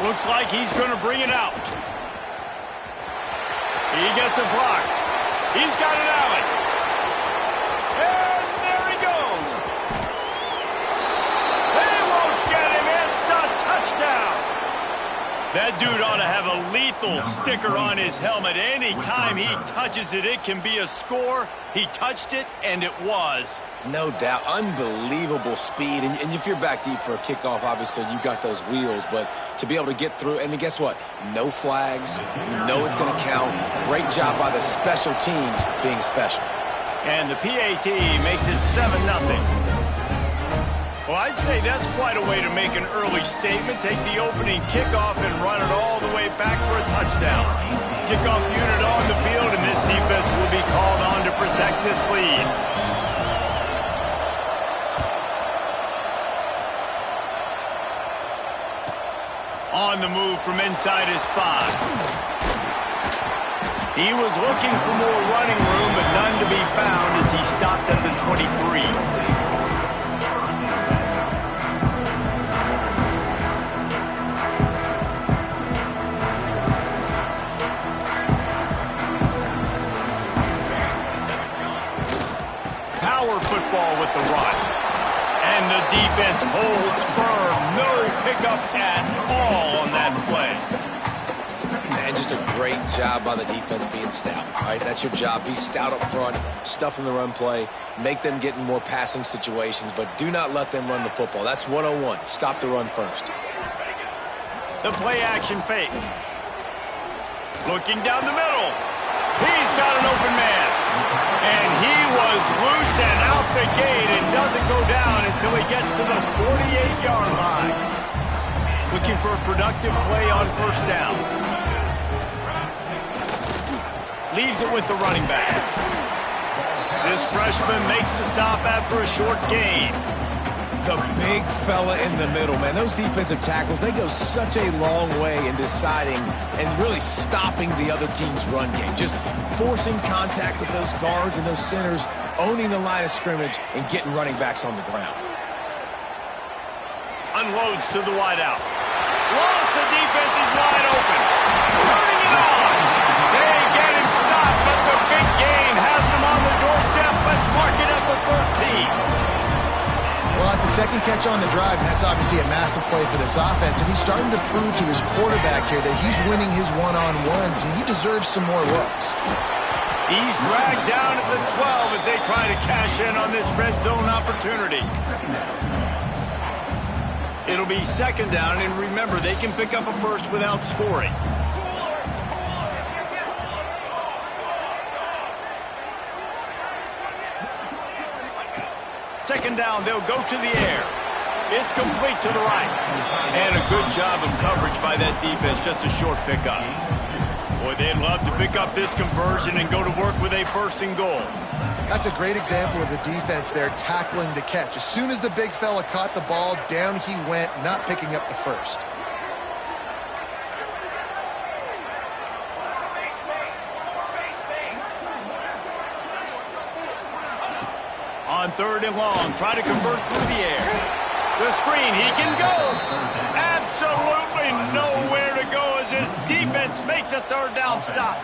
Looks like he's going to bring it out. He gets a block. He's got an alley. And there he goes. They won't get him. It's a touchdown. That dude ought to have a lethal sticker on his helmet. Anytime he touches it, it can be a score. He touched it, and it was. No doubt. Unbelievable speed. And if you're back deep for a kickoff, obviously you've got those wheels. But to be able to get through, and then guess what? No flags. You know it's going to count. Great job by the special teams being special. And the PAT makes it 7-0. Well, I'd say that's quite a way to make an early statement. Take the opening kickoff and run it all the way back for a touchdown. Kickoff unit on the field, and this defense will be called on to protect this lead. On the move from inside his 5. He was looking for more running room, but none to be found as he stopped at the 23. Football with the run. And the defense holds firm. No pickup at all on that play. Man, just a great job by the defense being stout. All right, that's your job. Be stout up front, stuff in the run play, make them get in more passing situations, but do not let them run the football. That's 101. Stop the run first. The play action fake. Looking down the middle. He's got an open man. And he was loose and out the gate and doesn't go down until he gets to the 48-yard line. Looking for a productive play on first down. Leaves it with the running back. This freshman makes the stop after a short gain. The big fella in the middle, man. Those defensive tackles, they go such a long way in deciding and really stopping the other team's run game. Just forcing contact with those guards and those centers, owning the line of scrimmage, and getting running backs on the ground. Unloads to the wideout. Lost, the defense is wide open. Turning it on. They get him stopped, but the big gain has them on the doorstep. Let's mark it at the 13. Well, it's the second catch on the drive, and that's obviously a massive play for this offense. And he's starting to prove to his quarterback here that he's winning his one-on-ones, and he deserves some more looks. He's dragged down at the 12 as they try to cash in on this red zone opportunity. It'll be second down, and remember, they can pick up a first without scoring. Second down, they'll go to the air. It's complete to the right. And a good job of coverage by that defense, just a short pickup. Boy, they'd love to pick up this conversion and go to work with a first and goal. That's a great example of the defense there tackling the catch. As soon as the big fella caught the ball, down he went, not picking up the first. On third and long, try to convert through the air. The screen, he can go. Absolutely nowhere to go as his defense makes a third down stop.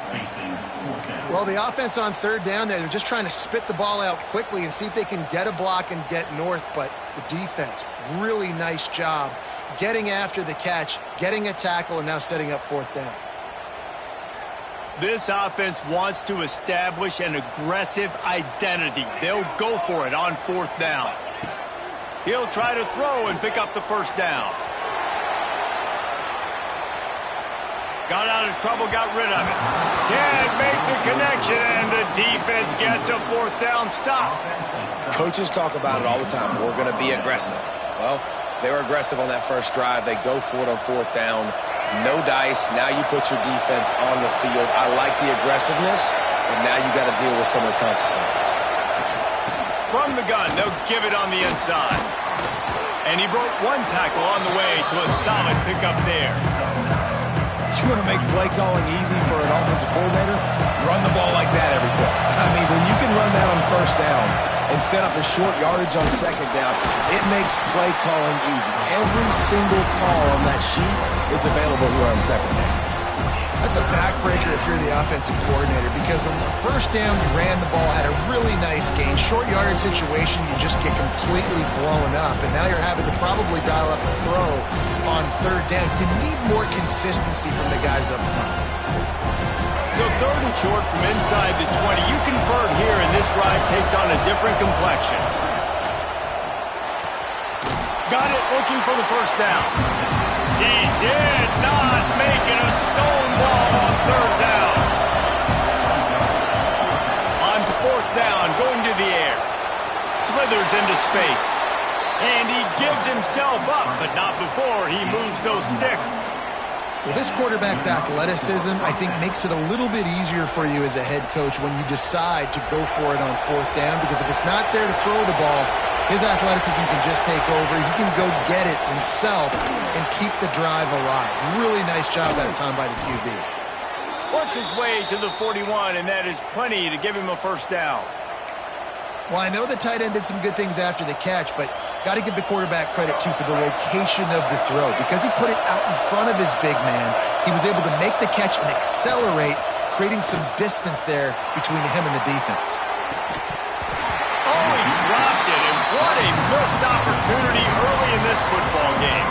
Well, the offense on third down there, they're just trying to spit the ball out quickly and see if they can get a block and get north, but the defense, really nice job getting after the catch, getting a tackle, and now setting up fourth down. This offense wants to establish an aggressive identity. They'll go for it on fourth down. He'll try to throw and pick up the first down. Got out of trouble, got rid of it. Can't make the connection, and the defense gets a fourth down stop. Coaches talk about it all the time. We're going to be aggressive. Well, they were aggressive on that first drive. They go for it on fourth down. No dice. Now you put your defense on the field. I like the aggressiveness, but now you got to deal with some of the consequences. From the gun, they'll give it on the inside. And he broke one tackle on the way to a solid pickup there. You want to make play calling easy for an offensive coordinator? Run the ball like that every play. I mean, when you can run that on first down and set up the short yardage on second down, it makes play calling easy. Every single call on that sheet is available here on second down. That's a backbreaker if you're the offensive coordinator, because on the first down, you ran the ball, had a really nice gain. Short yardage situation, you just get completely blown up, and now you're having to probably dial up a throw on third down. You need more consistency from the guys up front. So third and short from inside the 20. You convert here, and this drive takes on a different complexion. Got it, looking for the first down. He did not make it a stonewall on third down. On fourth down, going to the air. Slithers into space. And he gives himself up, but not before he moves those sticks. Well, this quarterback's athleticism, I think, makes it a little bit easier for you as a head coach when you decide to go for it on fourth down, because if it's not there to throw the ball, his athleticism can just take over. He can go get it himself and keep the drive alive. Really nice job that time by the QB. Works his way to the 41, and that is plenty to give him a first down. Well, I know the tight end did some good things after the catch, but got to give the quarterback credit, too, for the location of the throw. Because he put it out in front of his big man, he was able to make the catch and accelerate, creating some distance there between him and the defense. Oh, he dropped it, and what a missed opportunity early in this football game.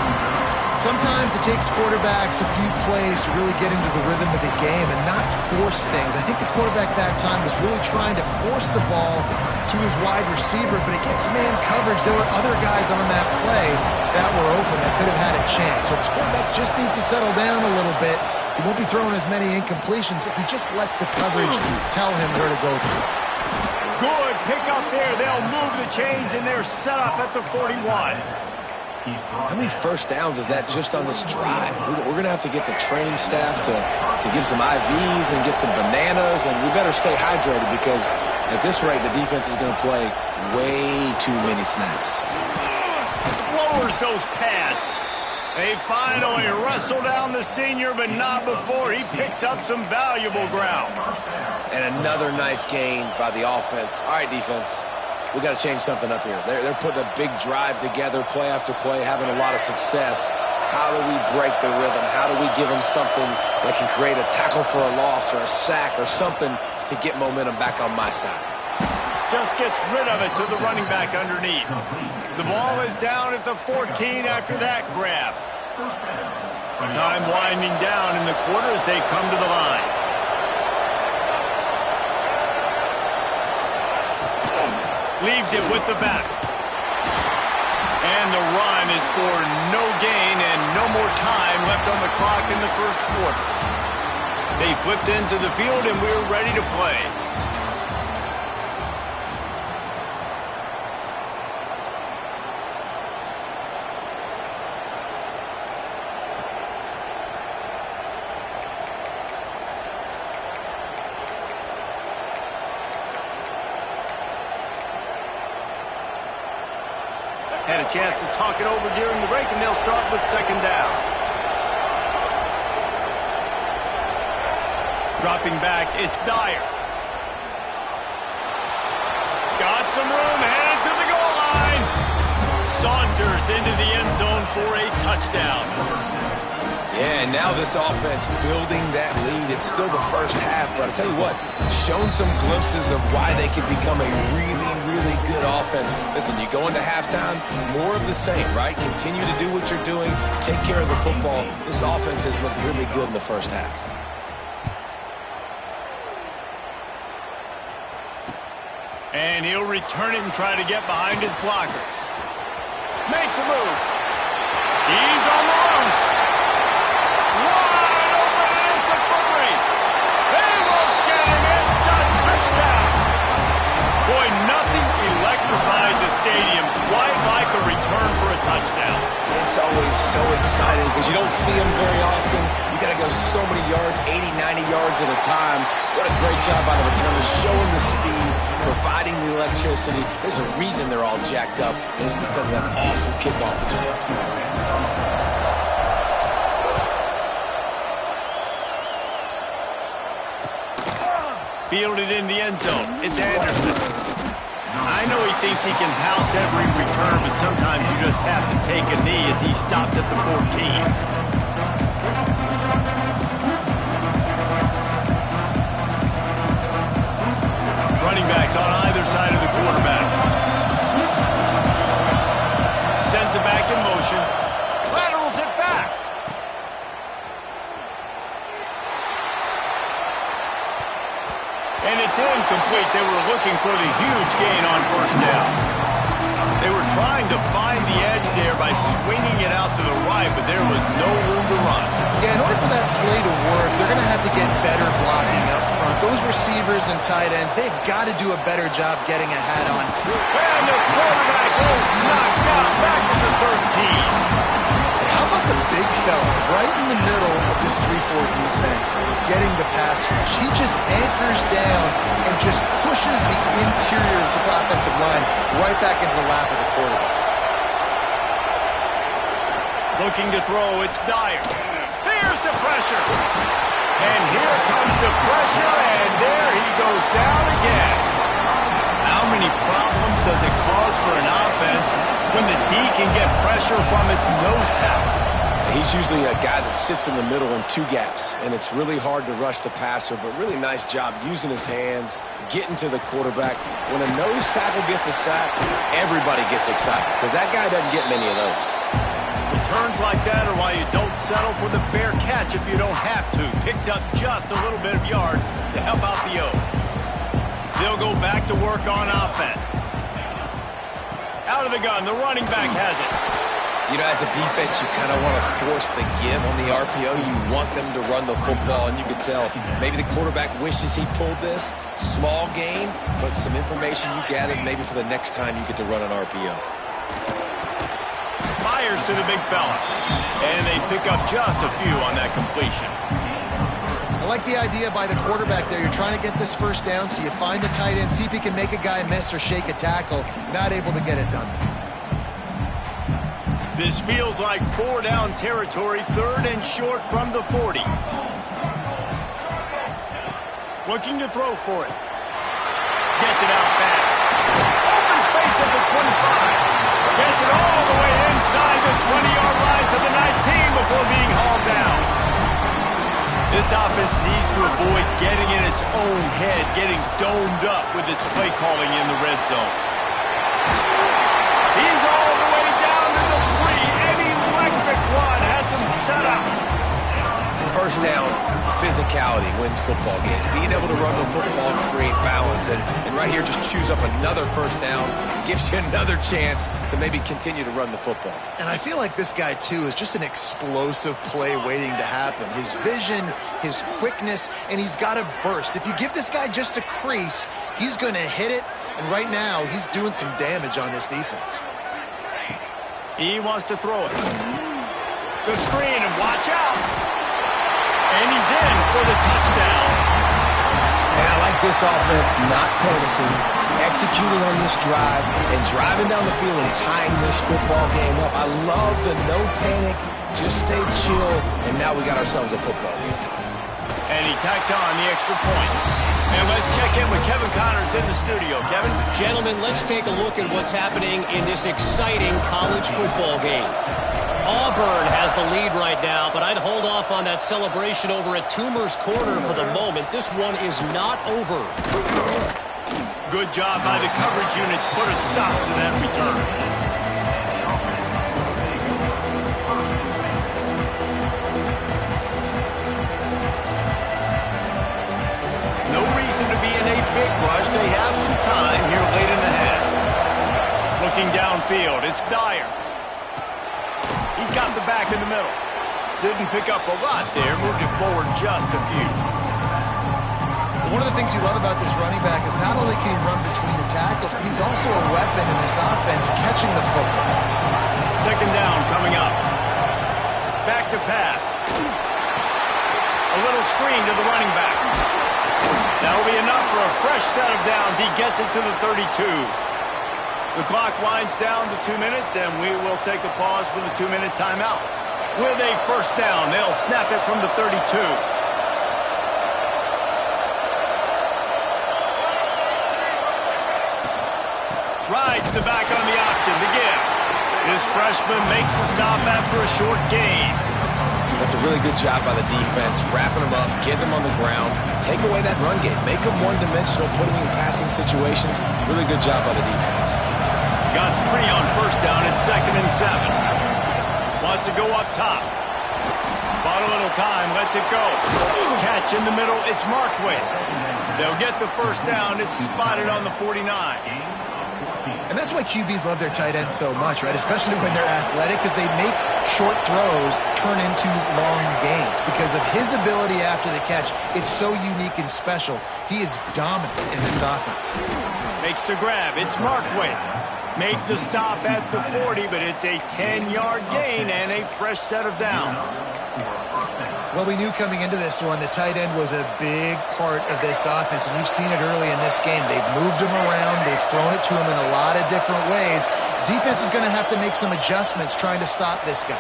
Sometimes it takes quarterbacks a few plays to really get into the rhythm of the game and not force things. I think the quarterback that time was really trying to force the ball to his wide receiver, but against man coverage, there were other guys on that play that were open that could have had a chance. So this quarterback just needs to settle down a little bit. He won't be throwing as many incompletions if he just lets the coverage tell him where to go to. Good pick up there. They'll move the chains, and they're set up at the 41. How many first downs is that just on this drive? We're going to have to get the training staff to give some IVs and get some bananas, and we better stay hydrated because at this rate, the defense is going to play way too many snaps. Lowers those pads. They finally wrestle down the senior, but not before he picks up some valuable ground. And another nice gain by the offense. All right, defense. We got to change something up here. They're putting a big drive together, play after play, having a lot of success. How do we break the rhythm? How do we give them something that can create a tackle for a loss or a sack or something to get momentum back on my side? Just gets rid of it to the running back underneath. The ball is down at the 14 after that grab. Time winding down in the quarter as they come to the line. Leaves it with the back. And the run is for no gain and no more time left on the clock in the first quarter. They flipped into the field and we're ready to play. Had a chance to talk it over during the break, and they'll start with second down. Dropping back, it's Dyer. Got some room, headed to the goal line. Saunters into the end zone for a touchdown. Yeah, and now this offense building that lead. It's still the first half, but I'll tell you what, shown some glimpses of why they could become a really, really good offense. Listen, you go into halftime, more of the same, right? Continue to do what you're doing, take care of the football. This offense has looked really good in the first half. And he'll return it and try to get behind his blockers. Makes a move. He's on the loose. Wide open, and it's a foot race. They won't get him. It's a touchdown. Boy, nothing electrifies a stadium quite like a return for a touchdown. It's always so exciting because you don't see them very often. You got to go so many yards, 80, 90 yards at a time. What a great job by the returners, showing the speed, providing the electricity. There's a reason they're all jacked up, and it's because of that awesome kickoff return. Fielded in the end zone. It's Anderson. I know he thinks he can house every return, but sometimes you just have to take a knee as he stopped at the 14. And it's incomplete. They were looking for the huge gain on first down. They were trying to find the edge there by swinging it out to the right, but there was no room to run. Yeah, in order for that play to work, they're going to have to get better blocking up front. Those receivers and tight ends, they've got to do a better job getting a hat on. And the quarterback is knocked out back at the 13. And how about the big fella right in the middle of this 3-4 defense getting the pass rush? He just anchors down and just pushes the interior of this offensive line right back into the lap of the quarterback. Looking to throw, it's Dyer. Here's the pressure. And here comes the pressure, and there he goes down again. How many problems does it cause for an offense when the D can get pressure from its nose tackle? He's usually a guy that sits in the middle in two gaps, and it's really hard to rush the passer, but really nice job using his hands, getting to the quarterback. When a nose tackle gets a sack, everybody gets excited because that guy doesn't get many of those. Returns like that are why you don't settle for the fair catch if you don't have to. Picks up just a little bit of yards to help out the O. They'll go back to work on offense. Out of the gun, the running back has it. You know, as a defense, you kind of want to force the give on the RPO. You want them to run the football, and you can tell maybe the quarterback wishes he pulled this. Small gain, but some information you gathered maybe for the next time you get to run an RPO. Fires to the big fella, and they pick up just a few on that completion. I like the idea by the quarterback there. You're trying to get this first down, so you find the tight end, see if he can make a guy miss or shake a tackle. Not able to get it done. This feels like 4-down territory, 3rd and short from the 40. Looking to throw for it. Gets it out fast. Open space at the 25. Gets it all the way inside the 20-yard line to the 19 before being hauled down. This offense needs to avoid getting in its own head, getting domed up with its play calling in the red zone. He's all the way down to the 3. An electric run has him set up. First down, physicality wins football games. Being able to run the football, create balance, and right here just choose up another first down, gives you another chance to maybe continue to run the football. And I feel like this guy, too, is just an explosive play waiting to happen. His vision, his quickness, and he's got a burst. If you give this guy just a crease, he's going to hit it, and right now he's doing some damage on this defense. He wants to throw it. The screen, and watch out. And he's in for the touchdown. And I like this offense not panicking, executing on this drive, and driving down the field and tying this football game up. I love the no panic, just stay chill, and now we got ourselves a football game. And he tacked on the extra point. And let's check in with Kevin Connors in the studio. Kevin? Gentlemen, let's take a look at what's happening in this exciting college football game. Auburn has the lead right now, but I'd hold off on that celebration over at Toomer's Corner for the moment. This one is not over. Good job by the coverage unit to put a stop to that return. No reason to be in a big rush. They have some time here late in the half. Looking downfield, it's Dyer. He's got the back in the middle. Didn't pick up a lot there. Moved it forward just a few. One of the things you love about this running back is not only can he run between the tackles, but he's also a weapon in this offense catching the football. 2nd down coming up. Back to pass. A little screen to the running back. That'll be enough for a fresh set of downs. He gets it to the 32. The clock winds down to 2 minutes, and we will take a pause for the 2-minute timeout. With a first down, they'll snap it from the 32. Rides the back on the option, the give. This freshman makes the stop after a short gain. That's a really good job by the defense, wrapping them up, getting them on the ground, take away that run game, make them one-dimensional, put them in passing situations. Really good job by the defense. Got 3 on first down. It's 2nd and 7. Wants to go up top. Bottom will time, lets it go. Catch in the middle, it's marked with. They'll get the first down. It's spotted on the 49. And that's why QBs love their tight ends so much, right? Especially when they're athletic, because they make short throws turn into long gains. Because of his ability after the catch, it's so unique and special. He is dominant in this offense. Makes the grab. It's Markway. Make the stop at the 40, but it's a 10-yard gain and a fresh set of downs. Well, we knew coming into this one the tight end was a big part of this offense, and you've seen it early in this game. They've moved him around. They've thrown it to him in a lot of different ways. Defense is going to have to make some adjustments trying to stop this guy.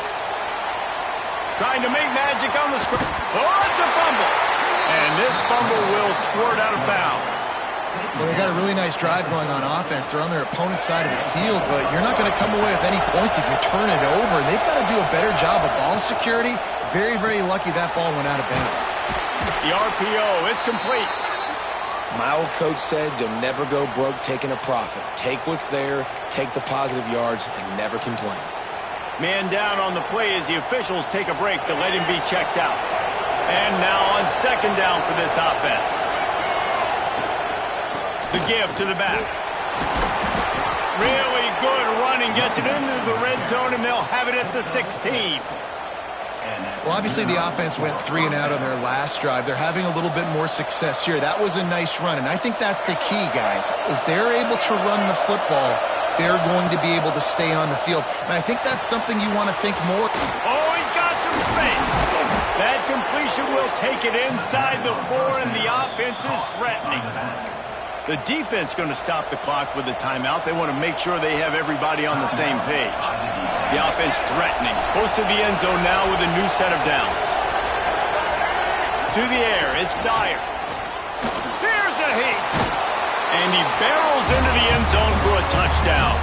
Trying to make magic on the screen. Oh, it's a fumble. And this fumble will squirt out of bounds. Well, they got a really nice drive going on offense. They're on their opponent's side of the field, but you're not going to come away with any points if you turn it over. They've got to do a better job of ball security. Very, very lucky that ball went out of bounds. The RPO, it's complete. My old coach said you'll never go broke taking a profit. Take what's there, take the positive yards, and never complain. Man down on the play as the officials take a break to let him be checked out. And now on second down for this offense. The give to the back. Really good running, gets it into the red zone, and they'll have it at the 16. Well, obviously the offense went 3 and out on their last drive. They're having a little bit more success here. That was a nice run, and I think that's the key, guys. If they're able to run the football, they're going to be able to stay on the field. And I think that's something you want to think more. Oh, he's got some space. That completion will take it inside the 4, and the offense is threatening. The defense going to stop the clock with a timeout. They want to make sure they have everybody on the same page. The offense threatening. Close to the end zone now with a new set of downs. To the air, it's Dyer. Here's a heat. And he barrels into the end zone for a touchdown.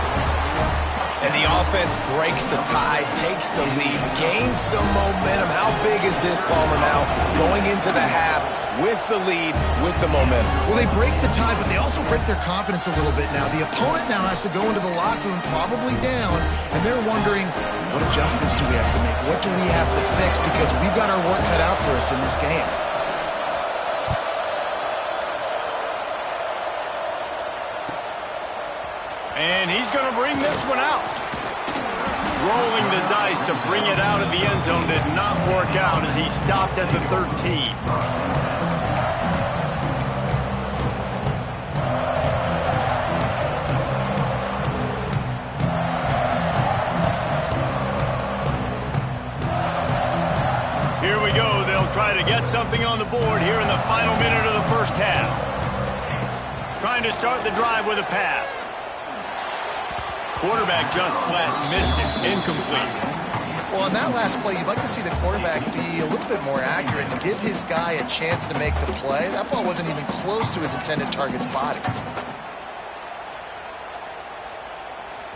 And the offense breaks the tie, takes the lead, gains some momentum. How big is this, Palmer, now going into the half with the lead, with the momentum? Well, they break the tie, but they also break their confidence a little bit now. The opponent now has to go into the locker room probably down, and they're wondering, what adjustments do we have to make? What do we have to fix? Because we've got our work cut out for us in this game. And he's going to bring this one out. Rolling the dice to bring it out of the end zone did not work out as he stopped at the 13. Here we go. They'll try to get something on the board here in the final minute of the first half. Trying to start the drive with a pass. Quarterback just flat missed it. Incomplete. Well, on that last play, you'd like to see the quarterback be a little bit more accurate and give his guy a chance to make the play. That ball wasn't even close to his intended target's body.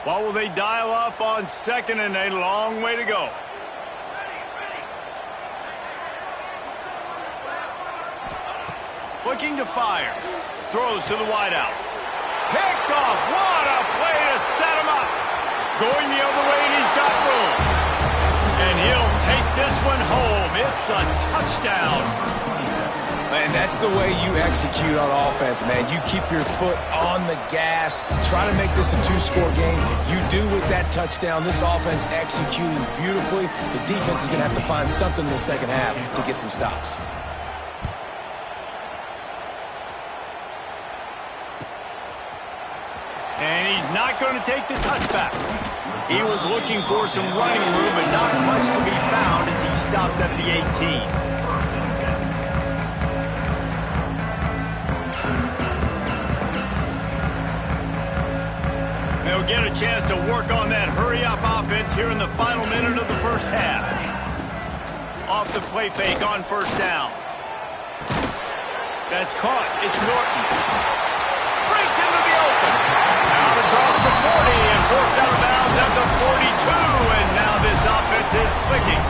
What will they dial up on second and a long way to go? Looking to fire. Throws to the wideout. Picked off. What a play to set him up. Going the other way, and he's got room. And he'll take this one home. It's a touchdown. And that's the way you execute on offense, man. You keep your foot on the gas. Try to make this a 2-score game. You do with that touchdown. This offense executing beautifully. The defense is going to have to find something in the second half to get some stops. And he's not going to take the touchback. He was looking for some running room, but not much to be found as he stopped at the 18. They'll get a chance to work on that hurry-up offense here in the final minute of the first half. Off the play fake on first down. That's caught. It's Norton. Breaks into the open. Out across the 40 and forced out of bounds at the 42. And now this offense is clicking.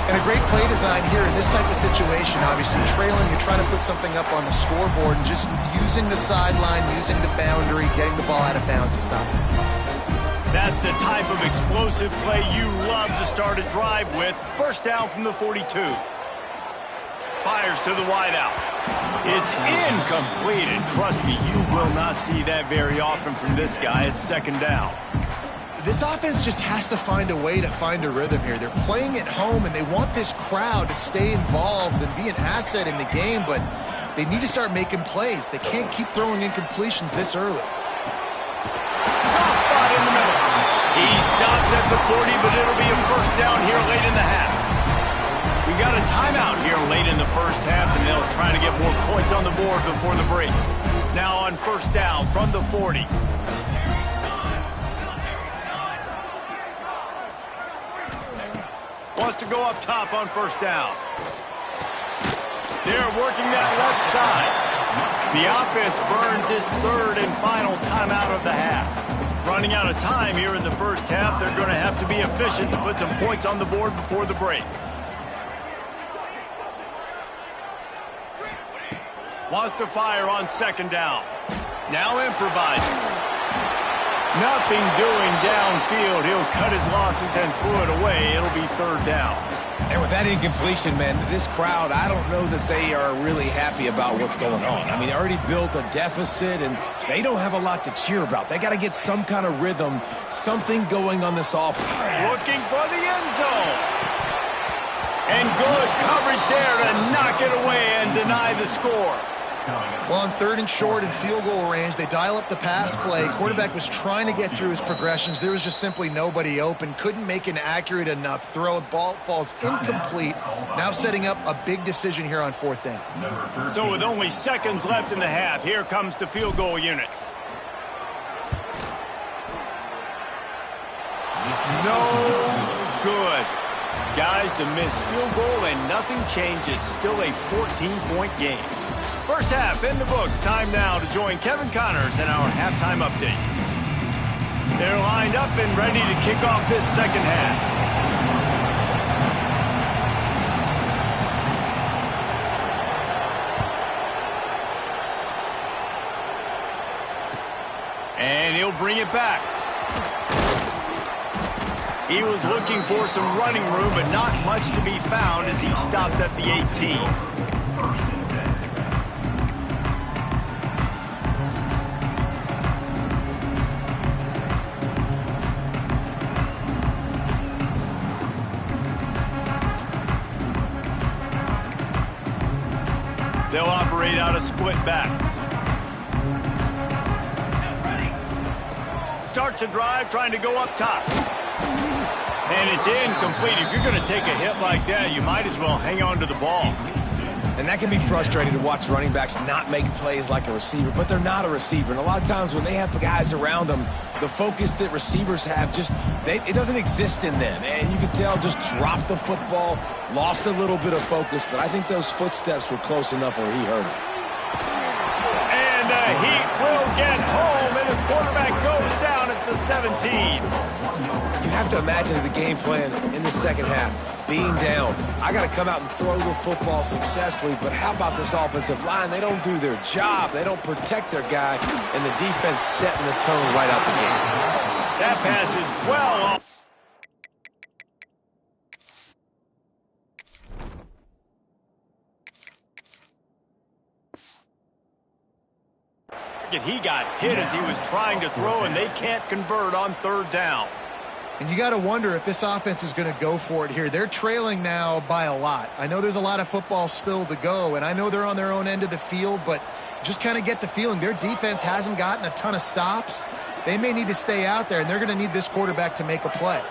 And a great play design here in this type of situation. Obviously trailing, you're trying to put something up on the scoreboard and just using the sideline, using the boundary, getting the ball out of bounds and stopping it. That's the type of explosive play you love to start a drive with. First down from the 42. Fires to the wideout. It's incomplete, and trust me, you will not see that very often from this guy. It's second down. This offense just has to find a way to find a rhythm here. They're playing at home, and they want this crowd to stay involved and be an asset in the game, but they need to start making plays. They can't keep throwing incompletions this early. Soft spot in the middle. He stopped at the 40, but it'll be a first down here late in the half. We got a timeout here late in the first half, and they'll try to get more points on the board before the break. Now on first down from the 40. Wants to go up top on first down. They're working that left side. The offense burns its third and final timeout of the half. Running out of time here in the first half, they're going to have to be efficient to put some points on the board before the break. Wants to fire on second down. Now improvising. Nothing doing downfield. He'll cut his losses and throw it away. It'll be third down. And with that incompletion, man, this crowd, I don't know that they are really happy about what's going on. I mean, they already built a deficit, and they don't have a lot to cheer about. They got to get some kind of rhythm, something going on this offense. Looking for the end zone. And good coverage there to knock it away and deny the score. Well, on third and short and field goal range, they dial up the pass play. Quarterback was trying to get through his progressions. There was just simply nobody open. Couldn't make an accurate enough throw. Ball falls incomplete. Now setting up a big decision here on fourth down. So with only seconds left in the half, here comes the field goal unit. No good. Guys, a missed field goal and nothing changes. Still a 14-point game. First half in the books. Time now to join Kevin Connors in our halftime update. They're lined up and ready to kick off this second half. And he'll bring it back. He was looking for some running room, but not much to be found as he stopped at the 18. They'll operate out of split backs. Starts a drive trying to go up top. And it's incomplete. If you're going to take a hit like that, you might as well hang on to the ball. And that can be frustrating to watch running backs not make plays like a receiver, but they're not a receiver. And a lot of times when they have the guys around them, the focus that receivers have it doesn't exist in them. And you can tell just dropped the football, lost a little bit of focus, but I think those footsteps were close enough where he heard it. And the Heat will get home, and the quarterback goes down at the 17. You have to imagine the game plan in the second half. Being down, I got to come out and throw the football successfully, but how about this offensive line? They don't do their job. They don't protect their guy, and the defense setting the tone right out the game. That pass is well off. He got hit as he was trying to throw, and they can't convert on third down. And you got to wonder if this offense is going to go for it here. They're trailing now by a lot. I know there's a lot of football still to go, and I know they're on their own end of the field, but just kind of get the feeling their defense hasn't gotten a ton of stops. They may need to stay out there, and they're going to need this quarterback to make a play.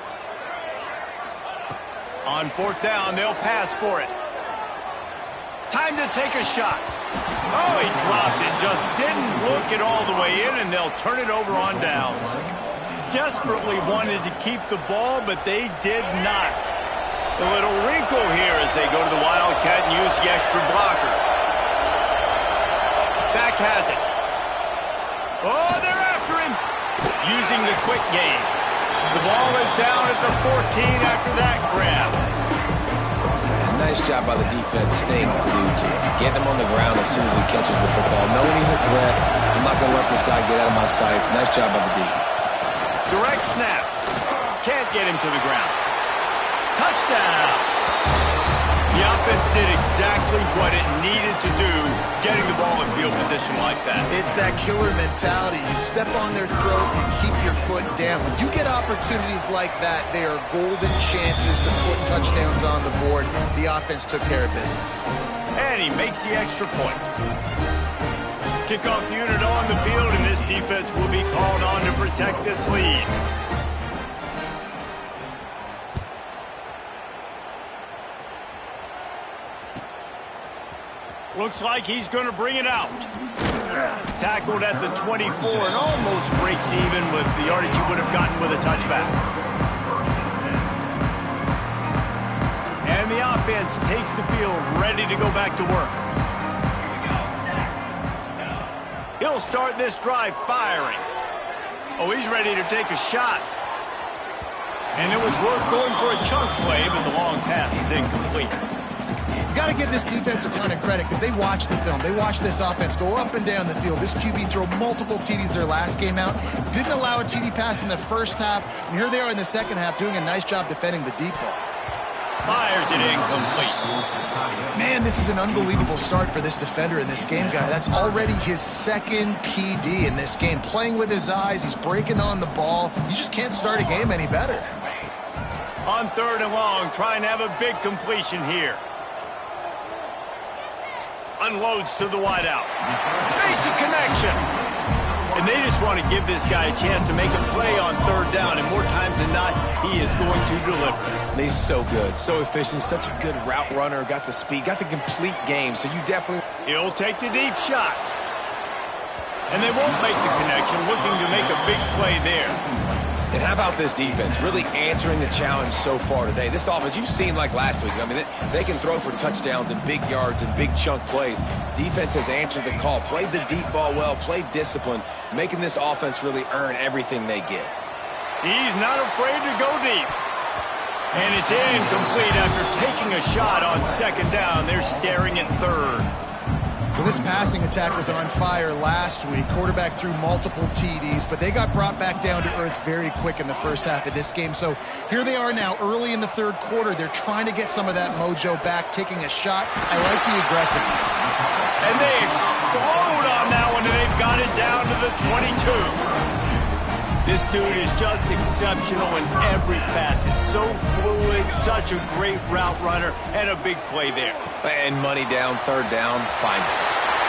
On fourth down, they'll pass for it. Time to take a shot. Oh, he dropped it. Just didn't look it all the way in, and they'll turn it over on downs. Desperately wanted to keep the ball, but they did not. A little wrinkle here as they go to the Wildcat and use the extra blocker. Back has it. Oh, they're after him. Using the quick game. The ball is down at the 14 after that grab. Nice job by the defense staying glued to it. Getting him on the ground as soon as he catches the football. Knowing he's a threat, I'm not going to let this guy get out of my sights. Nice job by the D. Direct snap. Can't get him to the ground. Touchdown. The offense did exactly what it needed to do, getting the ball in field position like that. It's that killer mentality. You step on their throat and keep your foot down. When you get opportunities like that, they are golden chances to put touchdowns on the board. The offense took care of business. And he makes the extra point. Kickoff unit on the field, and this defense will be called on to protect this lead. Looks like he's going to bring it out. Tackled at the 24 and almost breaks even with the yardage he would have gotten with a touchback. And the offense takes the field, ready to go back to work. He'll start this drive firing. Oh, he's ready to take a shot. And it was worth going for a chunk play, but the long pass is incomplete. You got to give this defense a ton of credit because they watched the film. They watched this offense go up and down the field. This QB throw multiple TDs their last game out. Didn't allow a TD pass in the first half. And here they are in the second half doing a nice job defending the deep ball. Fires it incomplete. Man, this is an unbelievable start for this defender in this game, guy. That's already his second PD in this game. Playing with his eyes, he's breaking on the ball. You just can't start a game any better. On 3rd and long, trying to have a big completion here. Unloads to the wideout. Makes a connection. And they just want to give this guy a chance to make a play on 3rd down, and more times than not, he is going to deliver. He's so good, so efficient, such a good route runner, got the speed, got the complete game, so you definitely... He'll take the deep shot. And they won't make the connection, looking to make a big play there. And how about this defense really answering the challenge so far today? This offense, you've seen like last week. I mean, they can throw for touchdowns and big yards and big chunk plays. Defense has answered the call, played the deep ball well, played discipline, making this offense really earn everything they get. He's not afraid to go deep. And it's incomplete after taking a shot on 2nd down. They're staring at 3rd. Well, this passing attack was on fire last week. Quarterback threw multiple TDs, but they got brought back down to earth very quick in the first half of this game. So here they are now, early in the 3rd quarter. They're trying to get some of that mojo back, taking a shot. I like the aggressiveness. And they explode on that one, and they've got it down to the 22. This dude is just exceptional in every facet. So fluid, such a great route runner, and a big play there. And money down, 3rd down, find it.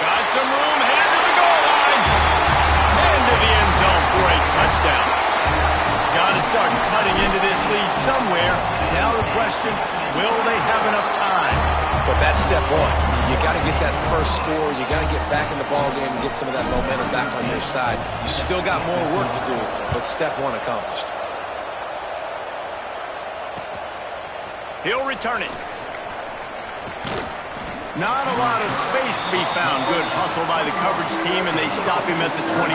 Got some room, headed to the goal line. Into the end zone for a touchdown. Got to start cutting into this lead somewhere. Now the question, will they have enough time? But that's step one. You got to get that first score. You got to get back in the ball game and get some of that momentum back on your side. You still got more work to do, but step one accomplished. He'll return it. Not a lot of space to be found. Good hustle by the coverage team, and they stop him at the 21.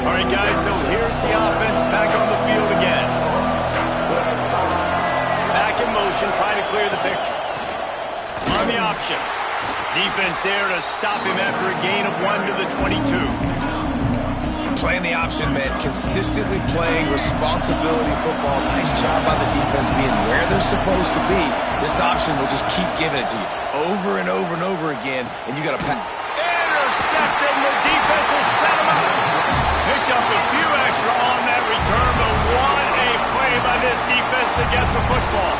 All right, guys, so here's the offense back on the field again. Back in motion, trying to clear the picture. On the option. Defense there to stop him after a gain of 1 to the 22. Playing the option, man. Consistently playing responsibility football. Nice job by the defense being where they're supposed to be. This option will just keep giving it to you over and over and over again, and you got to pass. Intercepted, and the defense has set him up. Picked up a few extra on that return, but what a play by this defense to get the football.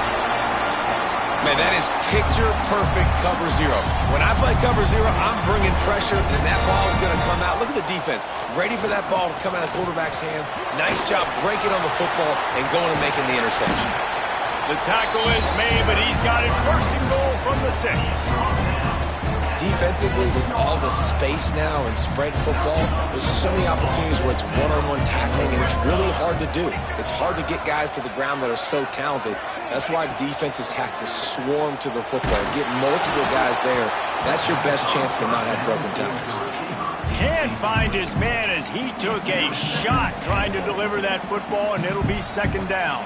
Man, that is picture-perfect cover zero. When I play cover zero, I'm bringing pressure, and that ball is going to come out. Look at the defense. Ready for that ball to come out of the quarterback's hand. Nice job breaking on the football and going and making the interception. The tackle is made, but he's got it 1st and goal from the 6. Defensively, with all the space now and spread football, there's so many opportunities where it's one-on-one tackling, and it's really hard to do. It's hard to get guys to the ground that are so talented. That's why defenses have to swarm to the football, get multiple guys there. That's your best chance to not have broken tackles. Can't find his man as he took a shot trying to deliver that football, and it'll be 2nd down.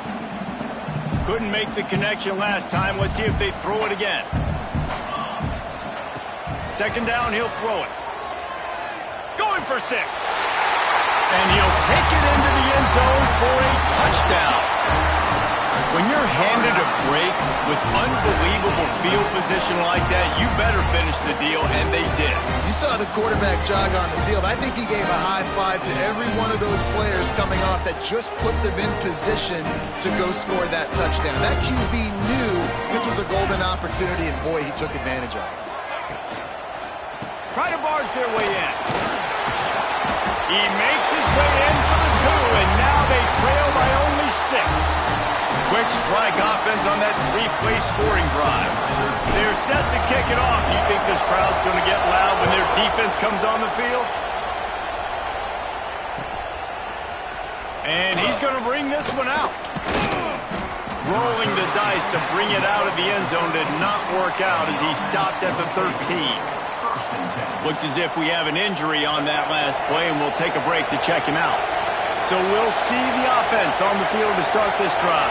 Couldn't make the connection last time. Let's see if they throw it again. 2nd down, he'll throw it. going for 6. And he'll take it into the end zone for a touchdown. When you're handed a break with unbelievable field position like that, you better finish the deal, and they did. You saw the quarterback jog on the field. I think he gave a high five to every one of those players coming off that just put them in position to go score that touchdown. That QB knew this was a golden opportunity, and boy, he took advantage of it. Try to barge their way in. He makes his way in for the 2, and now they trail by only 6. Quick strike offense on that 3-play scoring drive. They're set to kick it off. You think this crowd's going to get loud when their defense comes on the field? And he's going to bring this one out. Rolling the dice to bring it out of the end zone did not work out as he stopped at the 13. Looks as if we have an injury on that last play, and we'll take a break to check him out. So we'll see the offense on the field to start this drive.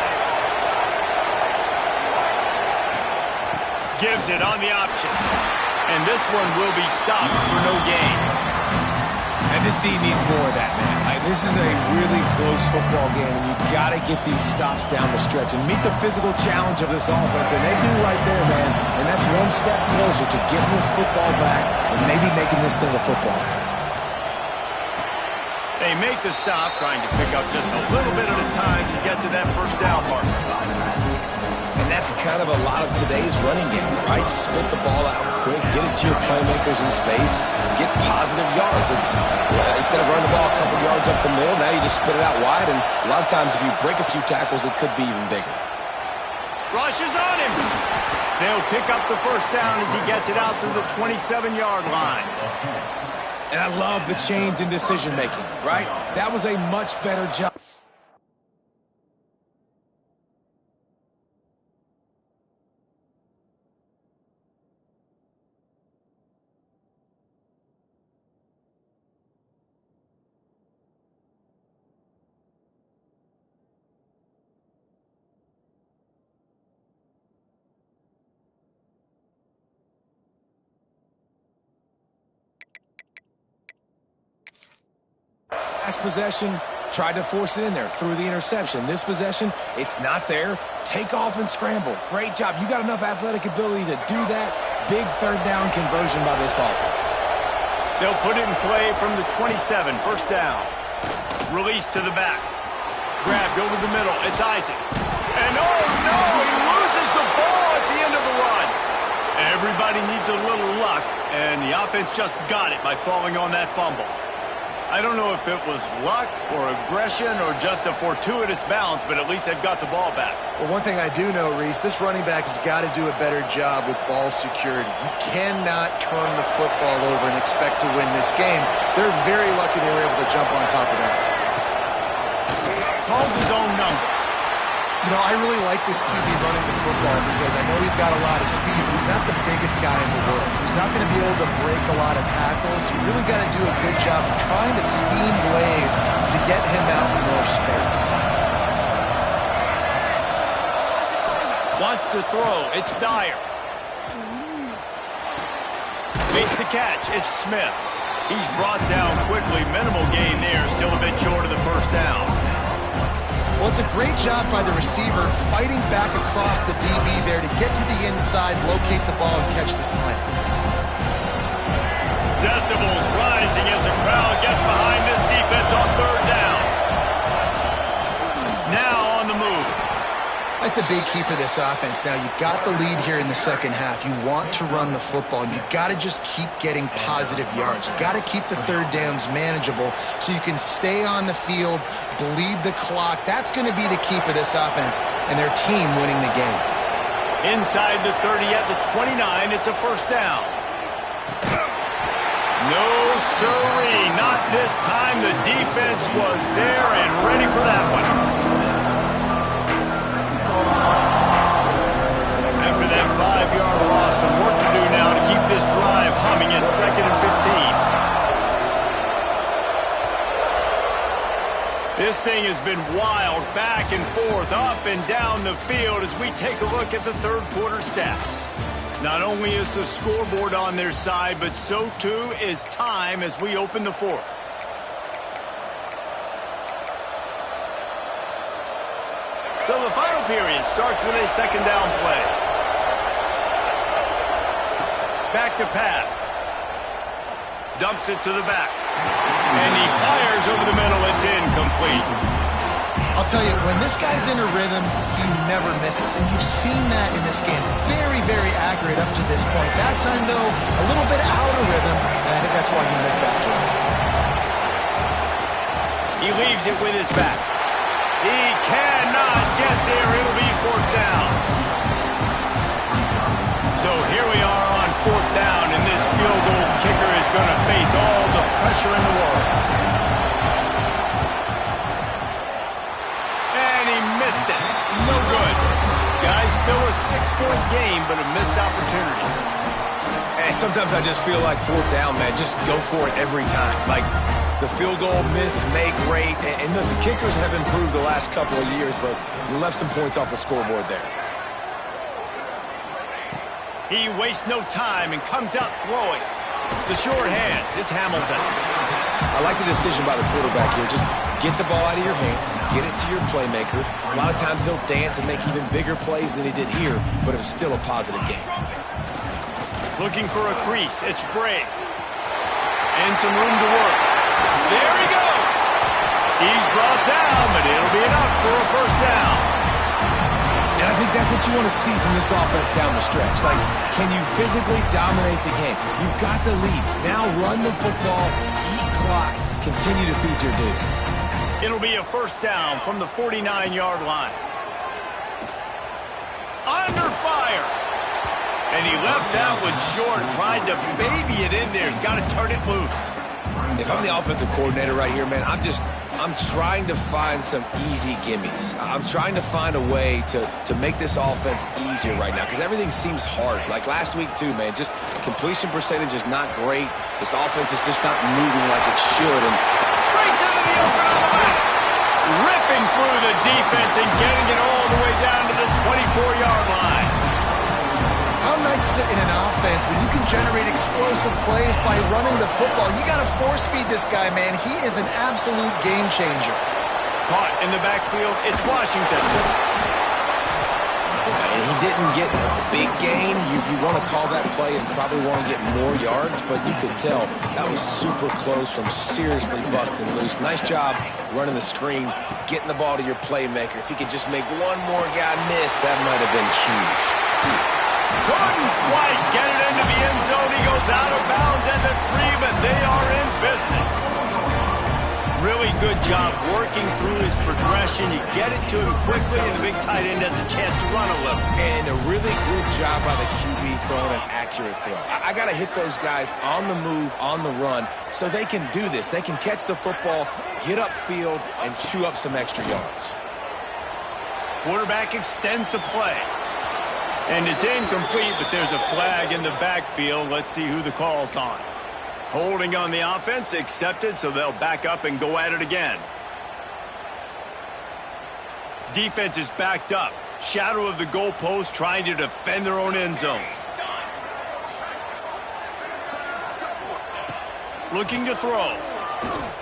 Gives it on the option. And this one will be stopped for no gain. And this team needs more of that, man. This is a really close football game, and you've got to get these stops down the stretch and meet the physical challenge of this offense, and they do right there, man. And that's one step closer to getting this football back and maybe making this thing a football game. They make the stop, trying to pick up just a little bit at a time to get to that first down marker. And that's kind of a lot of today's running game, right? Split the ball out quick, get it to your playmakers in space, get positive yards. It's instead of running the ball a couple yards up the middle, now you just spit it out wide, and a lot of times if you break a few tackles, it could be even bigger. Rushes on him. They'll pick up the first down as he gets it out to the 27-yard line. And I love the change in decision-making, right? That was a much better job. Last possession, tried to force it in there, threw the interception. This possession, it's not there. Take off and scramble. Great job. You got enough athletic ability to do that. Big third down conversion by this offense. They'll put it in play from the 27, first down. Release to the back. Grabbed over the middle. It's Isaac. And oh no, he loses the ball at the end of the run. Everybody needs a little luck, and the offense just got it by falling on that fumble. I don't know if it was luck or aggression or just a fortuitous bounce, but at least they've got the ball back. Well, one thing I do know, Reese, this running back has got to do a better job with ball security. You cannot turn the football over and expect to win this game. They're very lucky they were able to jump on top of that. Calls his own number. You know, I really like this QB running the football because I know he's got a lot of speed, but he's not the biggest guy in the world. So he's not going to be able to break a lot of tackles. You really got to do a good job of trying to scheme ways to get him out in more space. Wants to throw. It's Dyer. Makes the catch. It's Smith. He's brought down quickly. Minimal gain there. Still a bit short of the first down. Well, it's a great job by the receiver fighting back across the DB there to get to the inside, locate the ball, and catch the slant. Decibels rising as the crowd gets behind this defense on third down. Now on the move. That's a big key for this offense. Now, you've got the lead here in the second half. You want to run the football. You've got to just keep getting positive yards. You've got to keep the third downs manageable so you can stay on the field, bleed the clock. That's going to be the key for this offense and their team winning the game. Inside the 30 at the 29, it's a first down. No, sirree, not this time. The defense was there and ready for that one. After that 5-yard loss, some work to do now to keep this drive humming at 2nd and 15. This thing has been wild, back and forth, up and down the field as we take a look at the third quarter stats. Not only is the scoreboard on their side, but so too is time as we open the fourth. So the final period starts with a second down play. Back to pass. Dumps it to the back. And he fires over the middle. It's incomplete. I'll tell you, when this guy's in a rhythm, he never misses. And you've seen that in this game. Very, very accurate up to this point. That time, though, a little bit out of rhythm. And I think that's why he missed that play. He leaves it with his back. He cannot get there. It'll be fourth down. So here we are on fourth down, and this field goal kicker is going to face all the pressure in the world. And he missed it. No good. Guys, still a 6-point game, but a missed opportunity. And sometimes I just feel like fourth down, man, just go for it every time. Like, the field goal, miss, make, rate. And listen, kickers have improved the last couple of years, but we left some points off the scoreboard there. He wastes no time and comes out throwing. The short hands, it's Hamilton. I like the decision by the quarterback here. Just get the ball out of your hands, get it to your playmaker. A lot of times he'll dance and make even bigger plays than he did here, but it was still a positive game. Looking for a crease, it's Bray. And some room to work. There he goes. He's brought down, but it'll be enough for a first down. And I think that's what you want to see from this offense down the stretch. Like, can you physically dominate the game? You've got the lead. Now run the football, eat clock, continue to feed your dude. It'll be a first down from the 49-yard line. Under fire. And he left that one short, tried to baby it in there. He's got to turn it loose. If I'm the offensive coordinator right here, man, I'm trying to find some easy gimmies. I'm trying to find a way to make this offense easier right now because everything seems hard. Like last week, too, man, just completion percentage is not great. This offense is just not moving like it should. And breaks into the open on the back. Ripping through the defense and getting it all the way down to the 24-yard line. How nice is it in an offense when you can generate explosive plays by running the football? You got to force feed this guy, man. He is an absolute game changer. Caught in the backfield, it's Washington. And he didn't get a big gain. You want to call that play and probably want to get more yards, but you could tell that was super close from seriously busting loose. Nice job running the screen, getting the ball to your playmaker. If he could just make one more guy miss, that might have been huge. Couldn't quite get it into the end zone. He goes out of bounds at the 3, but they are in business. Really good job working through his progression. You get it to him quickly, and the big tight end has a chance to run a little. And a really good job by the QB throwing an accurate throw. I got to hit those guys on the move, on the run, so they can do this. They can catch the football, get upfield, and chew up some extra yards. Quarterback extends the play. And it's incomplete, but there's a flag in the backfield. Let's see who the call's on. Holding on the offense, accepted, so they'll back up and go at it again. Defense is backed up. Shadow of the goalpost trying to defend their own end zone. Looking to throw.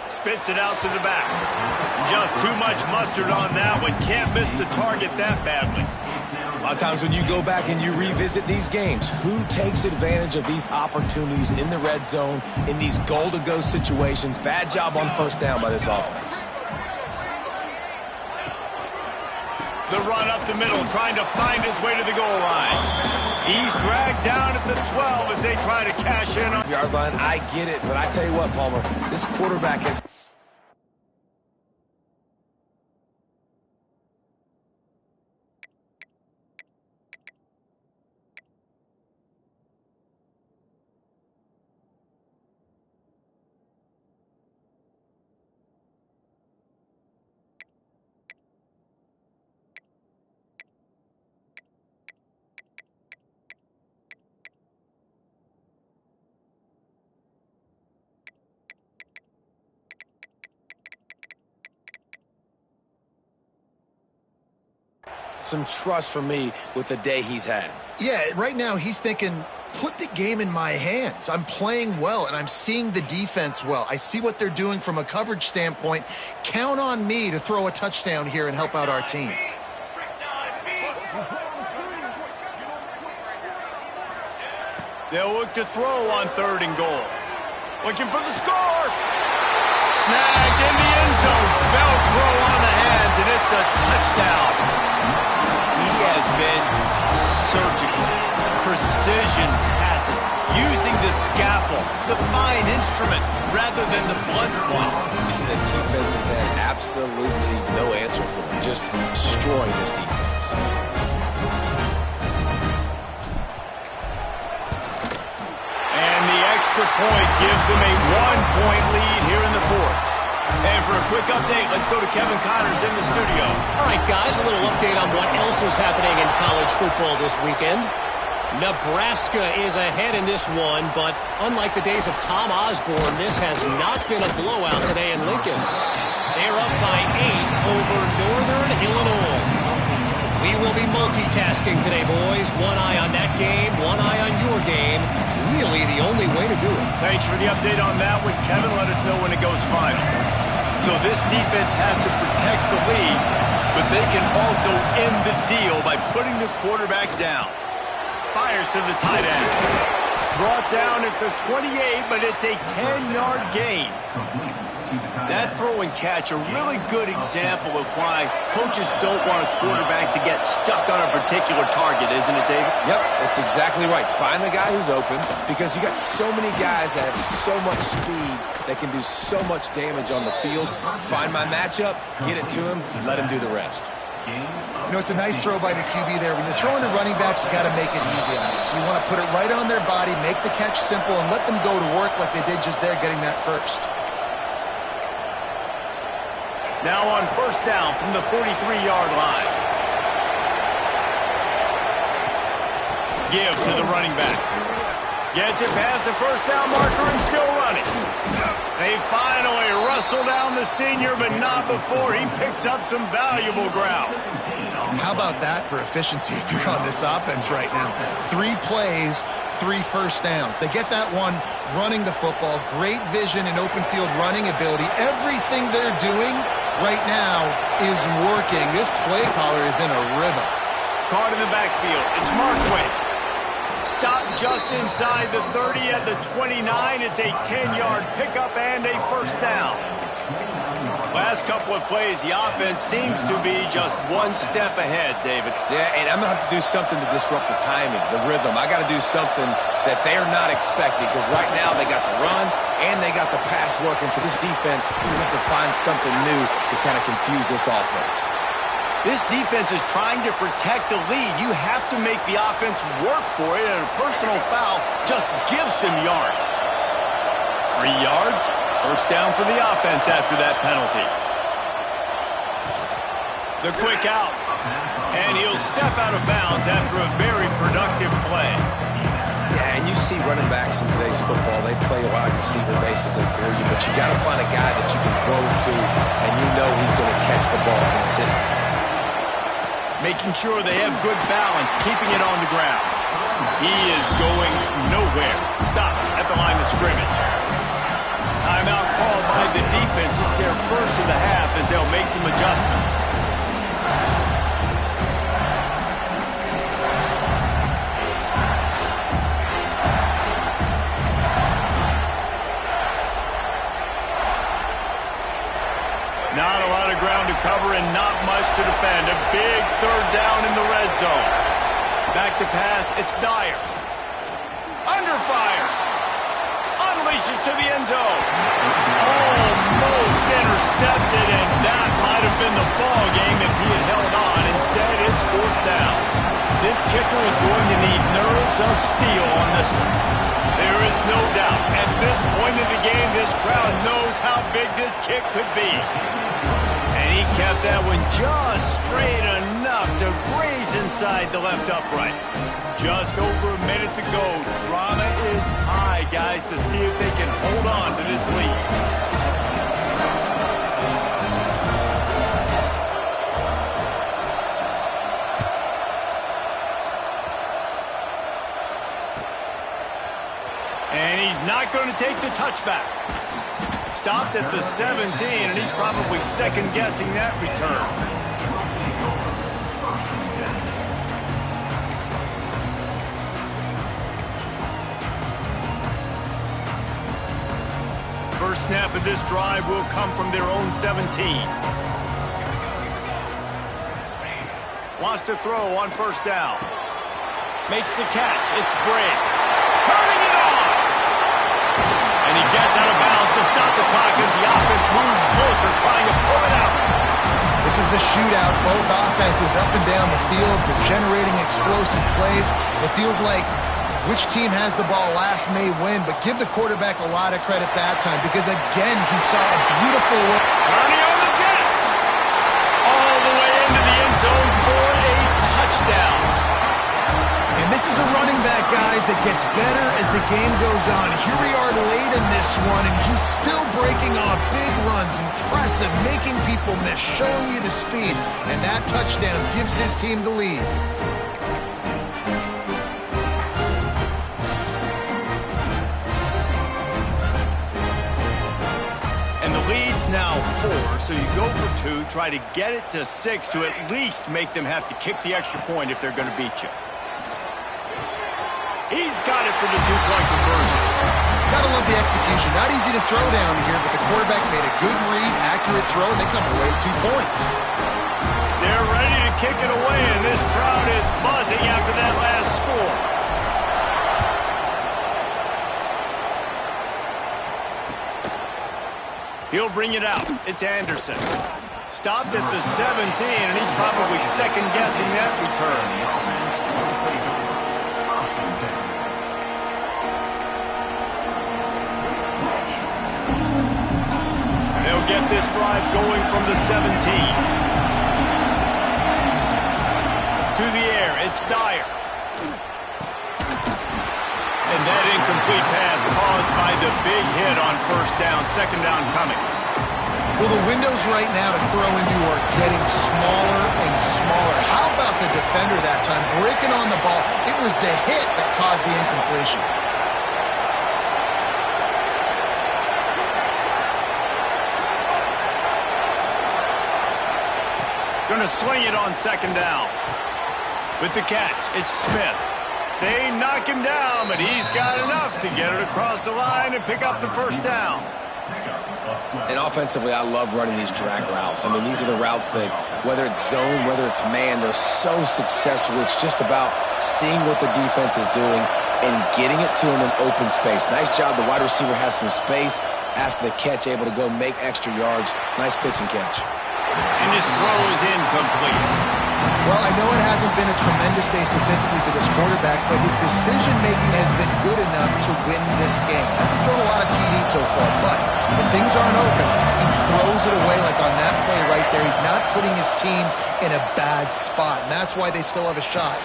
Spits it out to the back. Just too much mustard on that one. Can't miss the target that badly. A lot of times when you go back and you revisit these games, who takes advantage of these opportunities in the red zone, in these goal-to-go situations? Bad job on first down by this offense. The run up the middle, trying to find his way to the goal line. He's dragged down at the 12 as they try to cash in on yard line. I get it, but I tell you what, Palmer, this quarterback has some trust for me with the day he's had. Yeah, right now he's thinking, put the game in my hands. I'm playing well, and I'm seeing the defense well. I see what they're doing from a coverage standpoint. Count on me to throw a touchdown here and help out our team. They'll look to throw on 3rd and goal. Looking for the score. Snagged in the end zone. Velcro on the hands, and it's a touchdown. He has been surgical. Precision passes. Using the scalpel, the fine instrument, rather than the blunt one. The defense has had absolutely no answer for him. Just destroying this defense. Extra point gives them a 1-point lead here in the 4th. And for a quick update, let's go to Kevin Connors in the studio. All right, guys, a little update on what else is happening in college football this weekend. Nebraska is ahead in this one, but unlike the days of Tom Osborne, this has not been a blowout today in Lincoln. They're up by 8 over Northern Illinois. We will be multitasking today, boys. One eye on that game, one eye on your game. Really the only way to do it. Thanks for the update on that one, Kevin. Let us know when it goes final. So this defense has to protect the lead, but they can also end the deal by putting the quarterback down. Fires to the tight end. Brought down at the 28, but it's a 10-yard gain. That throw and catch, a really good example of why coaches don't want a quarterback to get stuck on a particular target, isn't it, David? Yep, that's exactly right. Find the guy who's open, because you got so many guys that have so much speed that can do so much damage on the field. Find my matchup, get it to him, let him do the rest. You know, it's a nice throw by the QB there. When you're throwing to running backs, you got to make it easy on them. So you want to put it right on their body, make the catch simple, and let them go to work like they did just there, getting that first. Now on 1st down from the 43-yard line. Give to the running back. Gets it past the 1st down marker and still running. They finally wrestle down the senior, but not before he picks up some valuable ground. How about that for efficiency if you're on this offense right now? 3 plays, 3 first downs. They get that one running the football. Great vision and open field running ability. Everything they're doing right now is working. This play caller is in a rhythm. Caught in the backfield. It's Markway. Stop just inside the 30 at the 29. It's a 10-yard pickup and a 1st down. Last couple of plays, the offense seems to be just one step ahead, David. Yeah, and I'm going to have to do something to disrupt the timing, the rhythm. I got to do something that they're not expecting, because right now they got the run and they got the pass working. So this defense, we have to find something new to kind of confuse this offense. This defense is trying to protect the lead. You have to make the offense work for it, and a personal foul just gives them yards. 3 yards, 1st down for the offense after that penalty. The quick out, and he'll step out of bounds after a very productive play. Yeah, and you see running backs in today's football, they play a wide receiver basically for you, but you got to find a guy that you can throw it to, and you know he's going to catch the ball consistently. Making sure they have good balance, keeping it on the ground. He is going nowhere. Stop at the line of scrimmage. Timeout called by the defense. It's their first of the half as they'll make some adjustments. Not a lot of ground to cover and not much to defend. A big 3rd down in the red zone. Back to pass, it's Dyer. Under fire. Unleashes to the end zone. Almost intercepted, and that might have been the ball game if he had held on. Instead, it's 4th down. This kicker is going to need nerves of steel on this one. There is no doubt. At this point in the game, this crowd knows how big this kick could be. And he kept that one just straight enough to graze inside the left upright. Just over a minute to go. Drama is high, guys, to see if they can hold on to this lead. He's not going to take the touchback. Stopped at the 17, and he's probably second-guessing that return. First snap of this drive will come from their own 17. Wants to throw on first down. Makes the catch. It's Bray. Turning it on! And he gets out of bounds to stop the clock as the offense moves closer, trying to pull it out. This is a shootout. Both offenses up and down the field. They're generating explosive plays. It feels like which team has the ball last may win, but give the quarterback a lot of credit that time because, again, he saw a beautiful look. Turning on the Jets. All the way into the end zone for a touchdown. And this is a running back, guys, that gets better as the game goes on. Here we are late in this one, and he's still breaking off big runs. Impressive, making people miss, showing you the speed. And that touchdown gives his team the lead. And the lead's now 4, so you go for 2, try to get it to 6 to at least make them have to kick the extra point if they're going to beat you. He's got it for the 2-point conversion. Gotta love the execution. Not easy to throw down here, but the quarterback made a good read, accurate throw, and they come away with 2 points. They're ready to kick it away, and this crowd is buzzing after that last score. He'll bring it out. It's Anderson. Stopped at the 17, and he's probably second-guessing that return. They'll get this drive going from the 17. To the air, it's Dyer. And that incomplete pass caused by the big hit on first down, second down coming. Well, the windows right now to throw into are getting smaller and smaller. How about the defender that time, breaking on the ball? It was the hit that caused the incompletion. Going to sling it on second down. With the catch, it's Smith. They knock him down, but he's got enough to get it across the line and pick up the first down. And offensively, I love running these drag routes. I mean, these are the routes that, whether it's zone, whether it's man, they're so successful. It's just about seeing what the defense is doing and getting it to him in open space. Nice job. The wide receiver has some space after the catch, able to go make extra yards. Nice pitch and catch. And this throw is incomplete. Well, I know it hasn't been a tremendous day statistically for this quarterback, but his decision-making has been good enough to win this game. Hasn't thrown a lot of TDs so far, but when things aren't open, he throws it away like on that play right there. He's not putting his team in a bad spot, and that's why they still have a shot.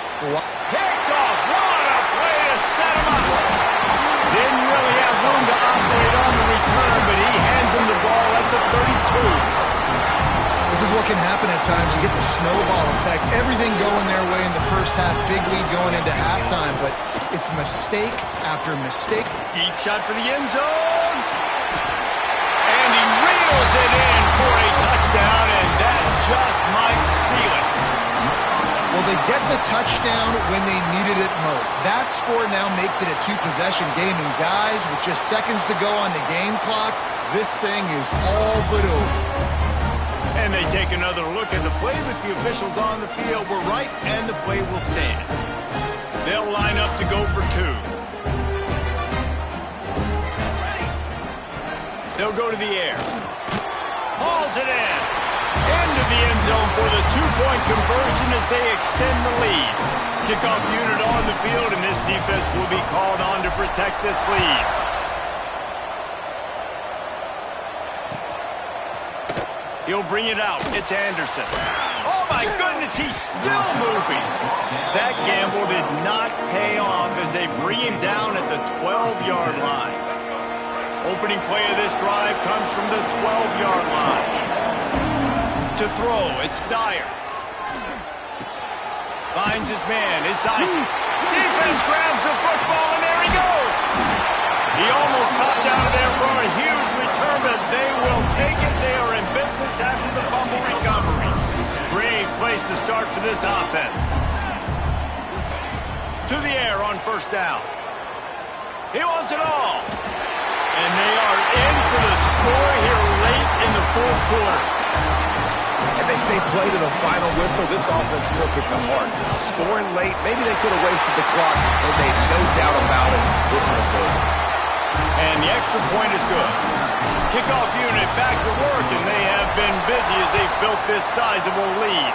Picked off. What a play to set him up. Didn't really have room to operate on the return, but he hands him the ball at the 32. This is what can happen at times. You get the snowball effect. Everything going their way in the first half. Big lead going into halftime, but it's mistake after mistake. Deep shot for the end zone. And he reels it in for a touchdown, and that just might seal it. Well, they get the touchdown when they needed it most. That score now makes it a 2-possession game, and guys, with just seconds to go on the game clock, this thing is all but over. And they take another look at the play, but the officials on the field were right, and the play will stand. They'll line up to go for 2. They'll go to the air. Hauls it in. Into the end zone for the 2-point conversion as they extend the lead. Kickoff unit on the field, and this defense will be called on to protect this lead. He'll bring it out. It's Anderson. Oh, my goodness, he's still moving. That gamble did not pay off as they bring him down at the 12-yard line. Opening play of this drive comes from the 12-yard line. To throw, it's Dyer. Finds his man. It's Isaac. Defense grabs the football, and there he goes. He almost popped out of there for a huge return, but they will take it. They are in business after the fumble recovery. Great place to start for this offense. To the air on first down. He wants it all. And they are in for the score here late in the fourth quarter. And they say play to the final whistle. This offense took it to heart. Scoring late, maybe they could have wasted the clock. They made no doubt about it. This one's over. And the extra point is good. Kickoff unit back to work, and they have been busy as they've built this sizable lead.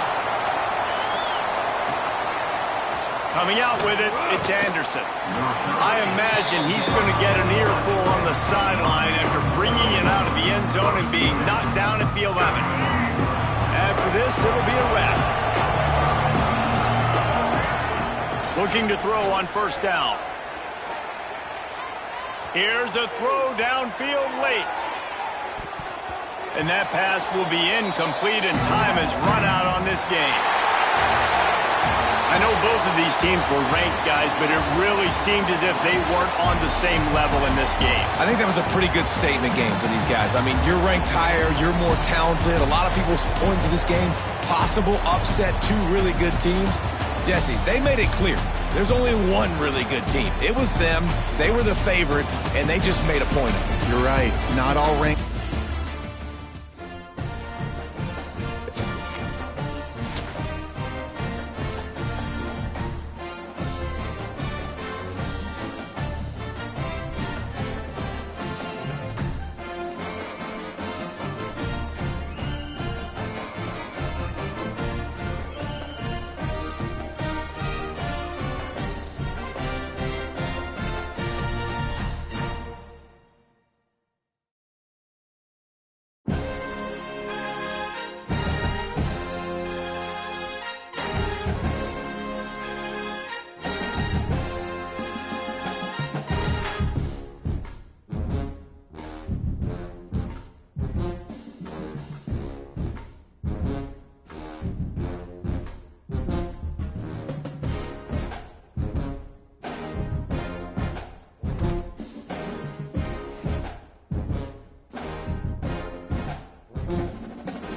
Coming out with it, it's Anderson. I imagine he's going to get an earful on the sideline after bringing it out of the end zone and being knocked down at the 11. After this, it'll be a wrap. Looking to throw on first down. Here's a throw downfield late. And that pass will be incomplete, and time has run out on this game. I know both of these teams were ranked, guys, but it really seemed as if they weren't on the same level in this game. I think that was a pretty good statement game for these guys. I mean, you're ranked higher, you're more talented. A lot of people point to this game, possible upset, two really good teams. Jesse, they made it clear. There's only one really good team. It was them. They were the favorite, and they just made a point of it. You're right. Not all ranked